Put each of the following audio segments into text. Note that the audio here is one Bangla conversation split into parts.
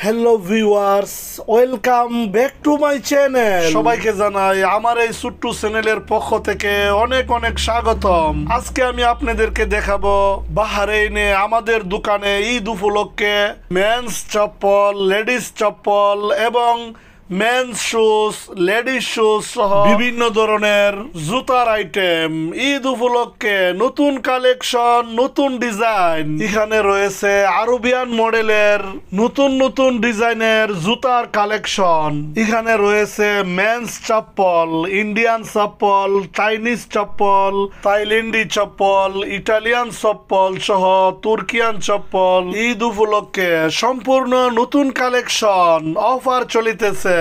Hello viewers, welcome back to my channel. সবাইকে জানাই আমার এই ছোট্ট চ্যানেলের পক্ষ থেকে অনেক অনেক স্বাগতম। আজকে আমি আপনাদেরকে দেখাবো বাহরাইনে আমাদের দোকানে ঈদ উপলক্ষে মেন্স চপ্পল, লেডিস চপ্পল এবং মেন্স শুজ, লেডিস শুজ সহ বিভিন্ন ধরনের জুতার আইটেম ঈদ উপলক্ষে নতুন কালেকশন, নতুন ডিজাইন। এখানে রয়েছে আরবিয়ান মডেলের নতুন নতুন ডিজাইনের জুতার কালেকশন। এখানে রয়েছে মেন্স চপ্পল, ইন্ডিয়ান চপ্পল, চাইনিজ চপ্পল, থাইল্যান্ডি চপ্পল, ইটালিয়ান চপ্পল সহ তুর্কিয়ান চপ্পল। ঈদ উপলক্ষে সম্পূর্ণ নতুন কালেকশন অফার চলিতেছে।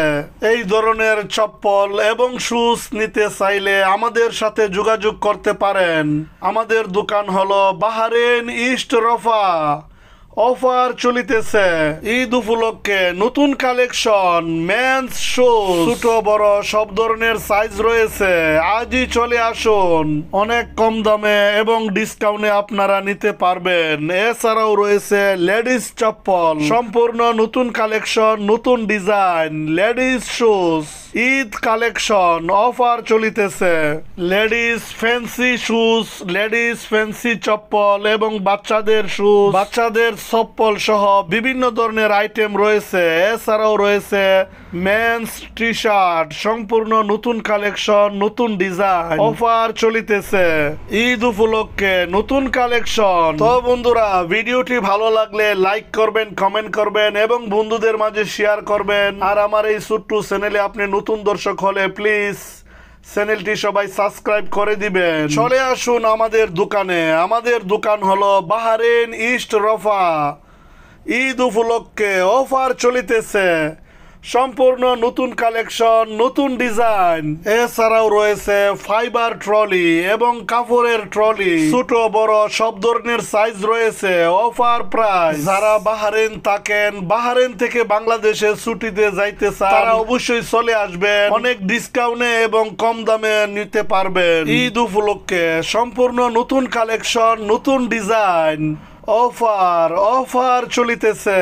এই ধরনের চপ্পল এবং শুজ নিতে চাইলে আমাদের সাথে যোগাযোগ করতে পারেন। আমাদের দোকান হলো বাহরাইন ইস্ট রফা। অফার চলিতেছে ঈদ উপলক্ষে নতুন কালেকশন মেন্স শুজ, ছোট বড় সব ধরনের সাইজ রয়েছে। আজই চলে আসুন, অনেক কম দামে এবং ডিসকাউন্টে আপনারা নিতে পারবেন। এছাড়াও রয়েছে লেডিস চপ্পল, সম্পূর্ণ নতুন কালেকশন, নতুন design ladies shoes. Eid collection offer চলিতেছে। Ladies fancy shoes, ladies fancy chappal এবং বাচ্চাদের শুজ, বাচ্চাদের চপ্পল সহ বিভিন্ন ধরনের আইটেম রয়েছে। এছাড়াও রয়েছে মেন্স টি শার্ট, সম্পূর্ণ নতুন কালেকশন, নতুন ডিজাইন অফার চলিতেছে ঈদ উপলক্ষে নতুন কালেকশন। তো বন্ধুরা, ভিডিওটি ভালো লাগলে লাইক করবেন, কমেন্ট করবেন এবং বন্ধুদের মাঝে শেয়ার করবেন। আর আমার এই ছোট্ট চ্যানেলে আপনি নতুন দর্শক হলে প্লিজ চ্যানেলটি সবাই সাবস্ক্রাইব করে দিবেন। চলে আসুন আমাদের দোকানে। আমাদের দোকান হলো বাহরাইন ইস্ট রফা। ঈদ উপলক্ষে অফার চলিতেছে, সম্পূর্ণ নতুন কালেকশন, নতুন ডিজাইন। এছাড়াও রয়েছে ফাইবার ট্রলি এবং কাপড়ের ট্রলি, ছোট বড় সব ধরনের সাইজ রয়েছে। Offer price. যারা বাহরাইন থাকেন, বাহরাইন থেকে বাংলাদেশে ছুটিতে যাইতে চান, তারা অবশ্যই চলে আসবেন। অনেক ডিসকাউন্টে এবং কম দামে নিতে পারবেন। ঈদ উপলক্ষে সম্পূর্ণ নতুন কালেকশন, নতুন ডিজাইন অফার চলিতেছে।